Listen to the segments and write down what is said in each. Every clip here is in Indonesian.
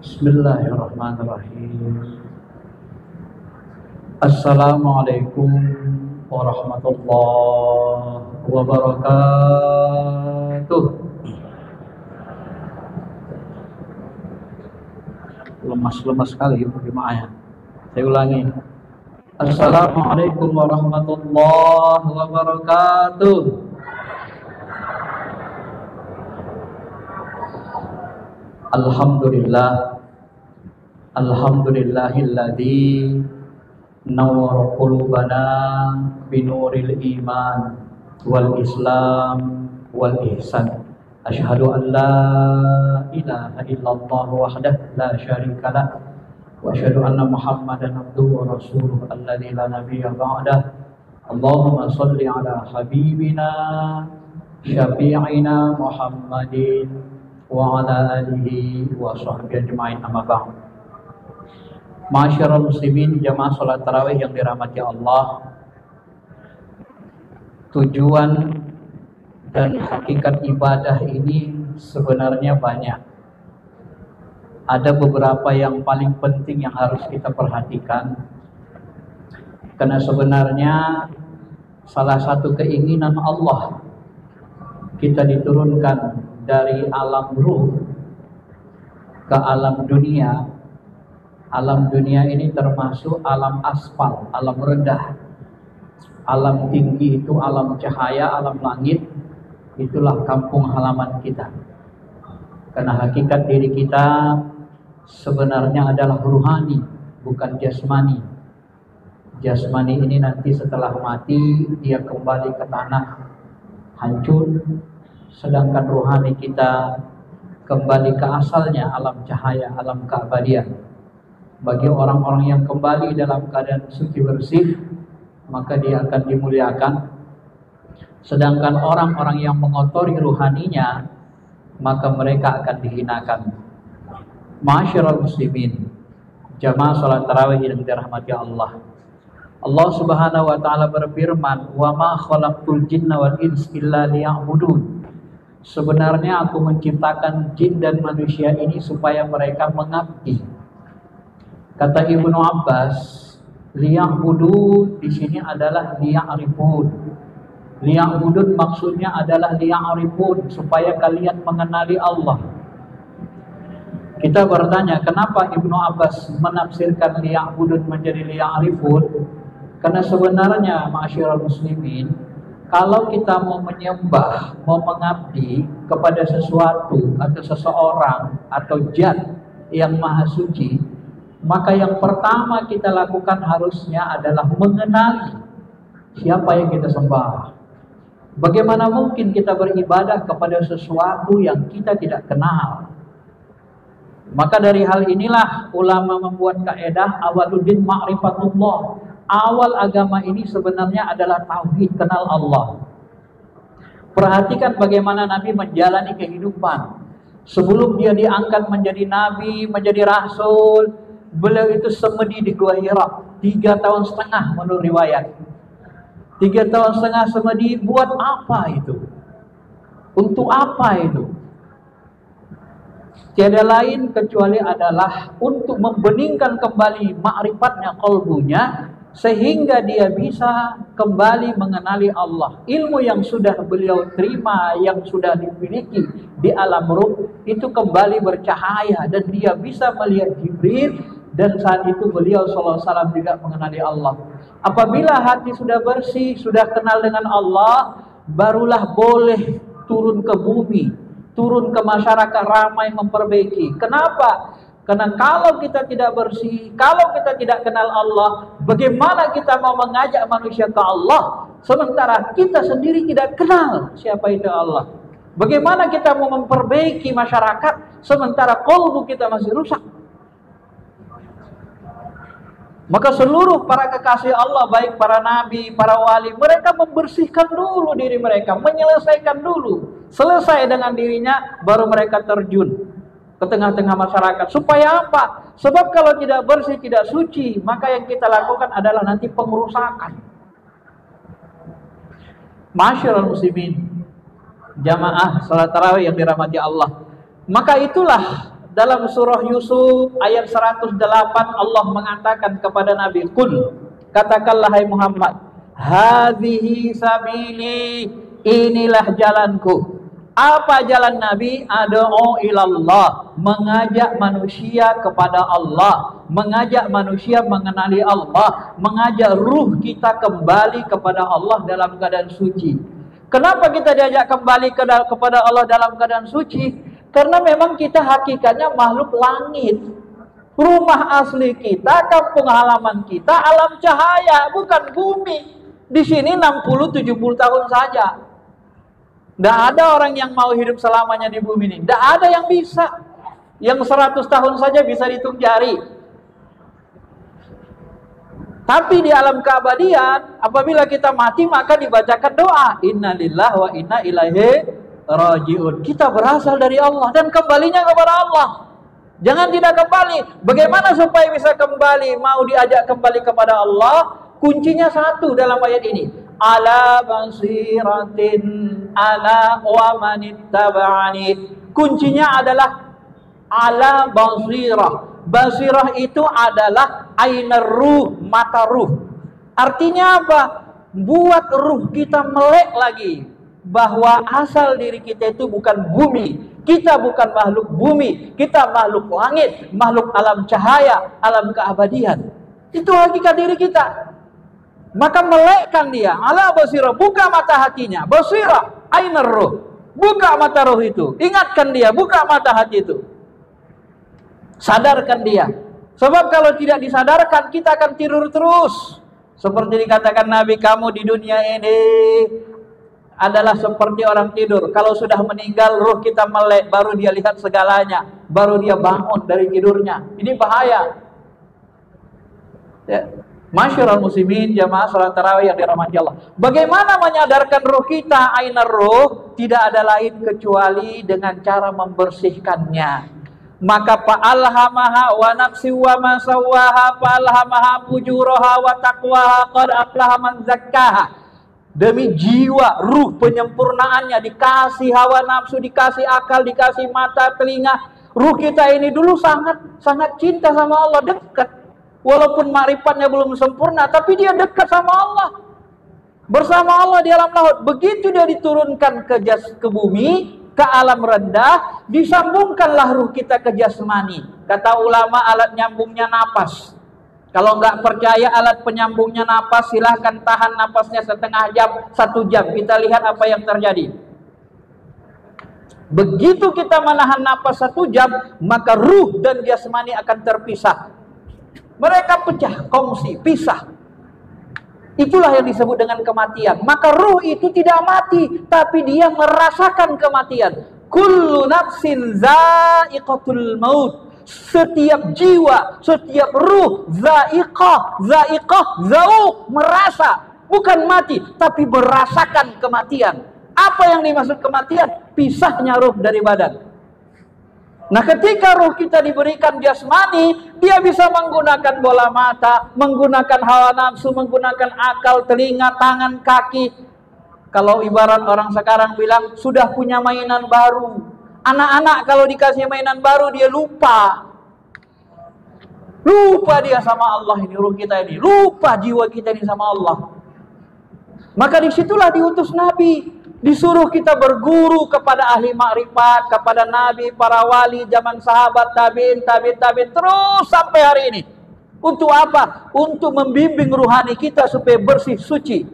Bismillahirrahmanirrahim. Assalamualaikum warahmatullahi wabarakatuh. Lemas sekali jemaah ya. Saya ulangi. Assalamualaikum warahmatullahi wabarakatuh. Alhamdulillahilladzi nawwara qulubana binuril iman wal islam wal ihsan. Asyhadu an la ilaha illallah wahdahu la syarikalah wa asyhadu anna Muhammadan abduhu wa rasuluhu alladzi la nabiyya ba'dah. Allahumma shalli ala habibina syafi'ina Muhammadin wa ala alihi wa sahbihi ajma'in, amma ba'd. Ma'asyiral muslimin, jamaah salat tarawih yang dirahmati Allah. Tujuan dan hakikat ibadah ini sebenarnya banyak. Ada beberapa yang paling penting yang harus kita perhatikan. Karena sebenarnya salah satu keinginan Allah kita diturunkan dari alam ruh ke alam dunia. Alam dunia ini termasuk alam asfal, alam rendah. Alam tinggi itu alam cahaya, alam langit. Itulah kampung halaman kita. Karena hakikat diri kita sebenarnya adalah ruhani, bukan jasmani. Jasmani ini nanti setelah mati dia kembali ke tanah, hancur. Sedangkan rohani kita kembali ke asalnya, alam cahaya, alam keabadian. Bagi orang-orang yang kembali dalam keadaan suci bersih, maka dia akan dimuliakan. Sedangkan orang-orang yang mengotori rohaninya, maka mereka akan dihinakan. Ma'asyiral muslimin, jamaah salat tarawih yang dirahmati Allah. Allah Subhanahu wa taala berfirman, "Wa ma khalaqtul jinna wal insa illa liya'budun." Sebenarnya aku menciptakan jin dan manusia ini supaya mereka mengabdi. Kata Ibnu Abbas, liya'budun di sini adalah liya'rifun. Liya'budun maksudnya adalah liya'rifun, supaya kalian mengenali Allah. Kita bertanya, kenapa Ibnu Abbas menafsirkan liya'budun menjadi liya'rifun? Karena sebenarnya ma'asyiral muslimin, kalau kita mau menyembah, mau mengabdi kepada sesuatu atau seseorang atau zat yang maha suci, maka yang pertama kita lakukan harusnya adalah mengenali siapa yang kita sembah. Bagaimana mungkin kita beribadah kepada sesuatu yang kita tidak kenal? Maka dari hal inilah ulama membuat kaidah awaluddin ma'rifatullah. Awal agama ini sebenarnya adalah tauhid, kenal Allah. Perhatikan bagaimana Nabi menjalani kehidupan. Sebelum dia diangkat menjadi Nabi, menjadi Rasul, beliau itu semedi di Gua Hira 3 tahun setengah menurut riwayat. 3 tahun setengah semedi, buat apa itu? Untuk apa itu? Tiada lain kecuali adalah untuk membeningkan kembali ma'rifatnya, qalbunya, sehingga dia bisa kembali mengenali Allah. Ilmu yang sudah beliau terima, yang sudah dimiliki di alam ruh, itu kembali bercahaya dan dia bisa melihat Jibril. Dan saat itu beliau SAW juga mengenali Allah. Apabila hati sudah bersih, sudah kenal dengan Allah, barulah boleh turun ke bumi, turun ke masyarakat, ramai memperbaiki. Kenapa? Karena kalau kita tidak bersih, kalau kita tidak kenal Allah, bagaimana kita mau mengajak manusia ke Allah sementara kita sendiri tidak kenal siapa itu Allah? Bagaimana kita mau memperbaiki masyarakat sementara qalbu kita masih rusak? Maka seluruh para kekasih Allah, baik para nabi, para wali, mereka membersihkan dulu diri mereka, menyelesaikan dulu. Selesai dengan dirinya, baru mereka terjun ke tengah-tengah masyarakat. Supaya apa? Sebab kalau tidak bersih, tidak suci, maka yang kita lakukan adalah nanti pengerusakan. Masyarul muslimin, jamaah salat tarawih yang dirahmati Allah. Maka itulah Dalam surah Yusuf ayat 108 Allah mengatakan kepada Nabi, "Qul," katakanlah hai Muhammad, "Hadhihi sabili," inilah jalanku. Apa jalan Nabi? Ad'u ilallah, mengajak manusia kepada Allah, mengajak manusia mengenali Allah, mengajak ruh kita kembali kepada Allah dalam keadaan suci. Kenapa kita diajak kembali kepada Allah dalam keadaan suci? Karena memang kita hakikatnya makhluk langit. Rumah asli kita, kampung halaman kita, alam cahaya, bukan bumi. Di sini 60-70 tahun saja. Tidak ada orang yang mau hidup selamanya di bumi ini. Tidak ada yang bisa. Yang 100 tahun saja bisa dihitung jari. Tapi di alam keabadian, apabila kita mati maka dibacakan doa, Inna lillahi wa inna ilaihi raji'un. Kita berasal dari Allah dan kembalinya kepada Allah. Jangan tidak kembali. Bagaimana supaya bisa kembali? Mau diajak kembali kepada Allah? Kuncinya satu dalam ayat ini. Ala basiratin ala wa manittaba'ani. Kuncinya adalah ala basirah. Basirah itu adalah ainar ruh, mata ruh. Artinya apa? Buat ruh kita melek lagi bahwa asal diri kita itu bukan bumi. Kita bukan makhluk bumi, kita makhluk langit, makhluk alam cahaya, alam keabadian. Itu hakikat diri kita. Maka melekkan dia, ala basirah, buka mata hatinya, basirah, ainar ruh, buka mata roh itu, ingatkan dia, buka mata hati itu, sadarkan dia. Sebab kalau tidak disadarkan, kita akan tidur terus. Seperti dikatakan Nabi, kamu di dunia ini adalah seperti orang tidur. Kalau sudah meninggal, ruh kita melek, baru dia lihat segalanya, baru dia bangun dari tidurnya. Ini bahaya. Ya. Masyarul muslimin, jamaah salat tarawih yang dirahmati Allah. Bagaimana menyadarkan ruh kita, ainar ruh? Tidak ada lain kecuali dengan cara membersihkannya. Maka fa'alhamaha wa nafsi wa ma sawwaha fa'alhamaha fujuraha wa taqwaha qad aflaha man zakkaha. Demi jiwa, ruh penyempurnaannya, dikasih hawa nafsu, dikasih akal, dikasih mata, telinga. Ruh kita ini dulu sangat cinta sama Allah, dekat. Walaupun makrifatnya belum sempurna, tapi dia dekat sama Allah. Bersama Allah di alam laut. Begitu dia diturunkan ke bumi, ke alam rendah, disambungkanlah ruh kita ke jasmani. Kata ulama, alat nyambungnya napas. Kalau nggak percaya alat penyambungnya napas, silahkan tahan napasnya setengah jam, 1 jam. Kita lihat apa yang terjadi. Begitu kita menahan napas 1 jam, maka ruh dan jasmani akan terpisah. Mereka pecah, kongsi, pisah. Itulah yang disebut dengan kematian. Maka ruh itu tidak mati, tapi dia merasakan kematian. Kullu nafsin za'iqatul maut. Setiap jiwa, setiap ruh, za'iqah, zauq, merasa. Bukan mati, tapi merasakan kematian. Apa yang dimaksud kematian? Pisahnya ruh dari badan. Nah, ketika ruh kita diberikan jasmani, dia bisa menggunakan bola mata, menggunakan hawa nafsu, menggunakan akal, telinga, tangan, kaki. Kalau ibarat orang sekarang bilang, sudah punya mainan baru. Anak-anak kalau dikasih mainan baru, dia lupa. Lupa dia sama Allah ini, ruh kita ini. Lupa jiwa kita ini sama Allah. Maka disitulah diutus Nabi. Disuruh kita berguru kepada ahli makrifat, kepada nabi, para wali, zaman sahabat, tabi'in, terus sampai hari ini. Untuk apa? Untuk membimbing ruhani kita supaya bersih, suci.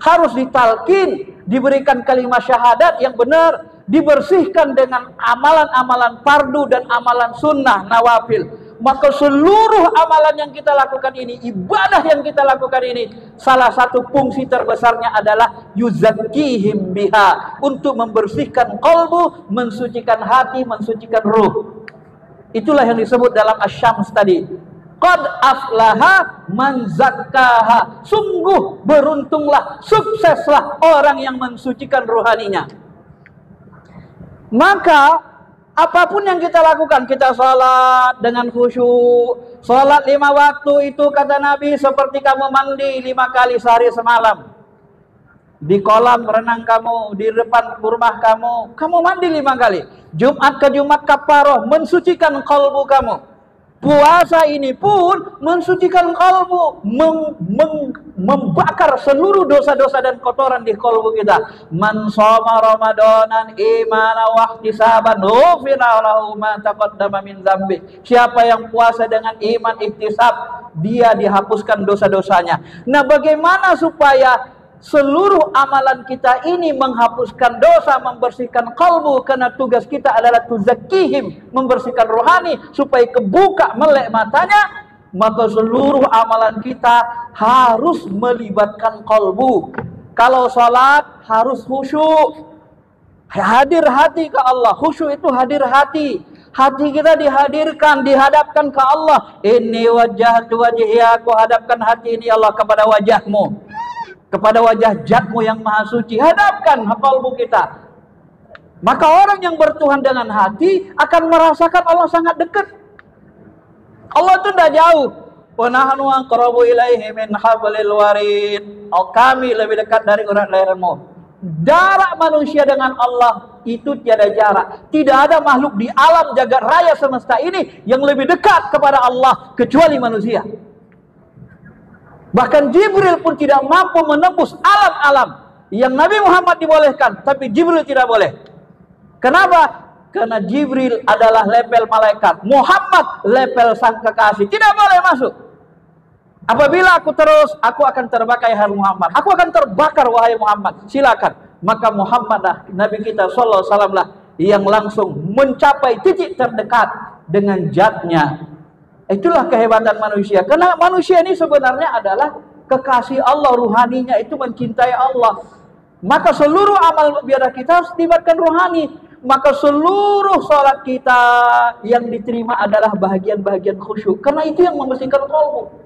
Harus ditalkin, diberikan kalimat syahadat yang benar, dibersihkan dengan amalan-amalan fardu dan amalan sunnah, nawafil. Maka seluruh amalan yang kita lakukan ini, ibadah yang kita lakukan ini, salah satu fungsi terbesarnya adalah yuzakkihim biha, untuk membersihkan qalbu, mensucikan hati, mensucikan ruh. Itulah yang disebut dalam Asy-Syams tadi. Qad aflaha man zakkaha. Sungguh beruntunglah, sukseslah orang yang mensucikan rohaninya. Maka apapun yang kita lakukan, kita sholat dengan khusyuk. Sholat 5 waktu itu kata Nabi seperti kamu mandi 5 kali sehari semalam. di kolam renang kamu, di depan rumah kamu, kamu mandi 5 kali. Jumat ke Jumat kafaroh, mensucikan kalbu kamu. Puasa ini pun mensucikan kalbu, membakar seluruh dosa-dosa dan kotoran di kalbu kita. Man shoma ramadanan imana wa ihtisaban ghufira lahu ma taqaddama min dzambi. Siapa yang puasa dengan iman ihtisab, dia dihapuskan dosa-dosanya. Nah, bagaimana supaya seluruh amalan kita ini menghapuskan dosa, membersihkan kalbu? Karena tugas kita adalah tuzakihim, membersihkan rohani supaya kebuka melek matanya. Maka seluruh amalan kita harus melibatkan kalbu. Kalau sholat harus khusyuk, hadir hati ke Allah. Khusyuk itu hadir hati. Hati kita dihadirkan, dihadapkan ke Allah. Inni wajjahtu wajhiya, aku hadapkan hati ini Allah kepada wajahmu, kepada wajah Zatmu yang maha suci. Hadapkan kalbu kita. Maka orang yang bertuhan dengan hati akan merasakan Allah sangat dekat. Allah itu tidak jauh. Wa nahnu aqrabu ilaihi min hablil warid. Kami lebih dekat dari urat lehermu. Jarak manusia dengan Allah itu tiada jarak. Tidak ada makhluk di alam jagat raya semesta ini yang lebih dekat kepada Allah kecuali manusia. Bahkan Jibril pun tidak mampu menembus alam-alam yang Nabi Muhammad dibolehkan, tapi Jibril tidak boleh. Kenapa? Karena Jibril adalah level malaikat, Muhammad level sang kekasih, tidak boleh masuk. Apabila aku terus, aku akan terbakar hai Muhammad, aku akan terbakar wahai Muhammad, silakan. Maka Muhammad lah, Nabi kita sallallahu alaihi wasallam lah yang langsung mencapai titik terdekat dengan zatnya. Itulah kehebatan manusia. Karena manusia ini sebenarnya adalah kekasih Allah, ruhaninya itu mencintai Allah. Maka seluruh amal ibadah kita harus libatkan rohani. Maka seluruh sholat kita yang diterima adalah bahagian-bahagian khusyuk. Karena itu yang membersihkan kalbu.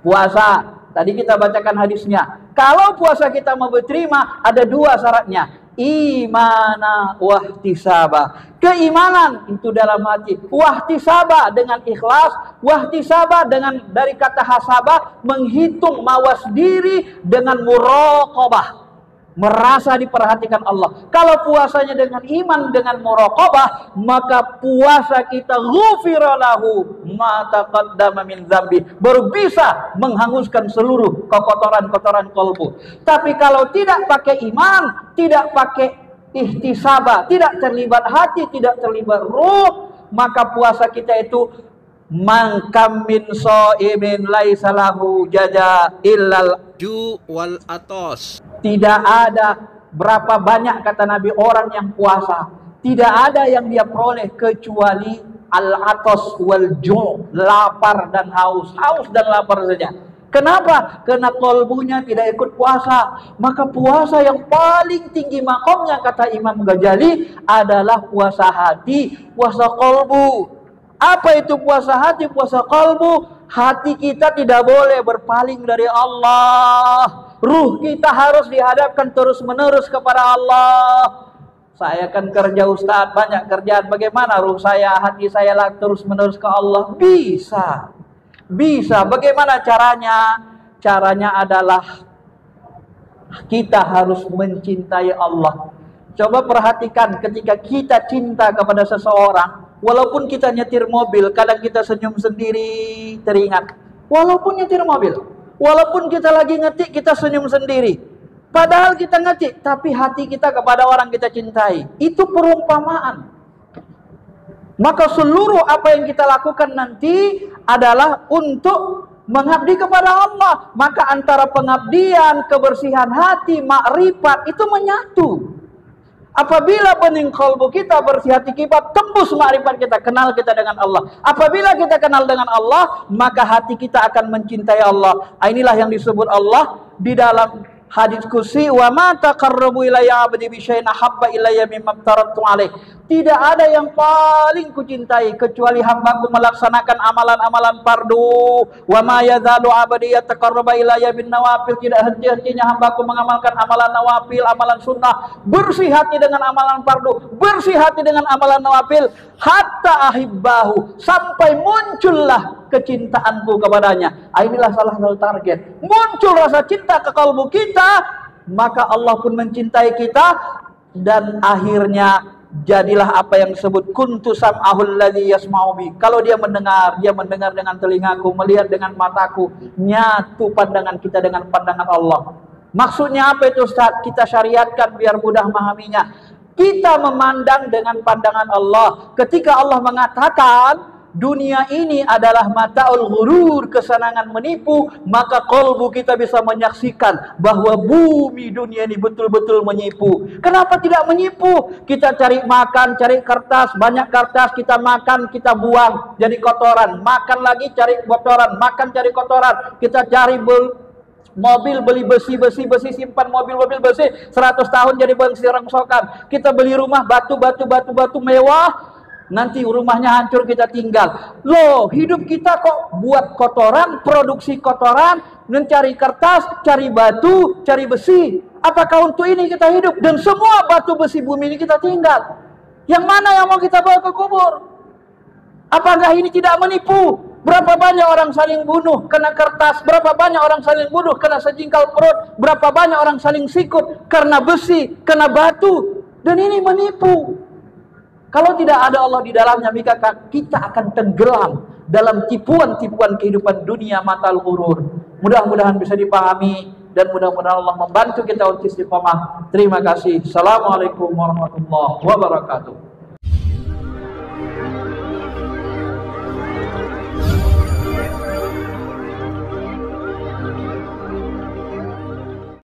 Puasa, tadi kita bacakan hadisnya. Kalau puasa kita mau diterima, ada 2 syaratnya. Imana wahtisaba, keimanan itu dalam hati, wahtisaba dengan ikhlas, wahtisaba dengan dari kata hasabah, menghitung mawas diri, dengan muraqabah, merasa diperhatikan Allah. Kalau puasanya dengan iman, dengan muraqabah, maka puasa kita ghufira lahu ma taqaddama min dzambi, baru bisa menghanguskan seluruh kekotoran-kotoran kalbu. Tapi kalau tidak pakai iman, tidak pakai ihtisaba, tidak terlibat hati, tidak terlibat ruh, maka puasa kita itu man kam min shaimin laisa lahu jaza illal ju wal atos. Tidak ada berapa banyak, kata Nabi, orang yang puasa, tidak ada yang dia peroleh kecuali al-atos wal ju', lapar dan haus, haus dan lapar saja. Kenapa? Karena kalbunya tidak ikut puasa. Maka puasa yang paling tinggi makomnya, kata Imam Ghazali, adalah puasa hati, puasa kalbu. Apa itu puasa hati, puasa kalbu? Hati kita tidak boleh berpaling dari Allah. Ruh kita harus dihadapkan terus-menerus kepada Allah. Saya kan kerja Ustadz, banyak kerjaan. Bagaimana ruh saya, hati saya terus-menerus ke Allah? Bisa. Bisa. Bagaimana caranya? Caranya adalah kita harus mencintai Allah. Coba perhatikan ketika kita cinta kepada seseorang, walaupun kita nyetir mobil, kadang kita senyum sendiri, teringat. Walaupun nyetir mobil, walaupun kita lagi ngetik, kita senyum sendiri. Padahal kita ngetik, tapi hati kita kepada orang kita cintai. Itu perumpamaan. Maka seluruh apa yang kita lakukan nanti adalah untuk mengabdi kepada Allah. Maka antara pengabdian, kebersihan hati, makrifat itu menyatu. Apabila bening kalbu kita bersih, hati kita tembus makrifat kita, kenal kita dengan Allah. Apabila kita kenal dengan Allah, maka hati kita akan mencintai Allah. Inilah yang disebut Allah di dalam hadis qudsi, wa ma taqarrabu ilayya 'abdi bi syai'in ahabba ilayya mimma aftaratu alaih. Tidak ada yang paling kucintai kecuali hambaku melaksanakan amalan-amalan fardu. Wa ma yazalu 'abdi yataqarraba ilayya bin nawafil. Tidak henti-hentinya hambaku mengamalkan amalan nawafil, amalan sunnah. Bersih hati dengan amalan fardu, bersih hati dengan amalan nawafil, hatta ahibbahu, sampai muncullah kecintaanku kepadanya. Inilah salah satu target. Muncul rasa cinta ke kalbu kita maka Allah pun mencintai kita, dan akhirnya jadilah apa yang disebut kuntu sam'ahul ladzi yasma'u bi. Kalau dia mendengar dengan telingaku, melihat dengan mataku, nyatu pandangan kita dengan pandangan Allah. Maksudnya apa itu Ustaz? Kita syariatkan biar mudah memahaminya. Kita memandang dengan pandangan Allah. Ketika Allah mengatakan dunia ini adalah mata'ul ghurur, kesenangan menipu, maka kalbu kita bisa menyaksikan bahwa bumi dunia ini betul-betul menipu. Kenapa tidak menipu? Kita cari makan, cari kertas, banyak kertas, kita makan, kita buang jadi kotoran, makan lagi cari kotoran, makan cari kotoran. Kita cari mobil, beli besi, simpan mobil besi 100 tahun jadi besi rongsokan. Kita beli rumah batu mewah, nanti rumahnya hancur, kita tinggal. Loh, hidup kita kok buat kotoran, produksi kotoran, mencari kertas, cari batu, cari besi. Apakah untuk ini kita hidup? Dan semua batu besi bumi ini kita tinggal. Yang mana yang mau kita bawa ke kubur? Apakah ini tidak menipu? Berapa banyak orang saling bunuh kena kertas? Berapa banyak orang saling bunuh kena sejengkal perut? Berapa banyak orang saling sikut karena besi, kena batu? Dan ini menipu. Kalau tidak ada Allah di dalamnya, maka kita akan tenggelam dalam tipuan-tipuan kehidupan dunia matal ghurur. Mudah-mudahan bisa dipahami, dan mudah-mudahan Allah membantu kita untuk istiqomah. Terima kasih. Assalamualaikum warahmatullahi wabarakatuh.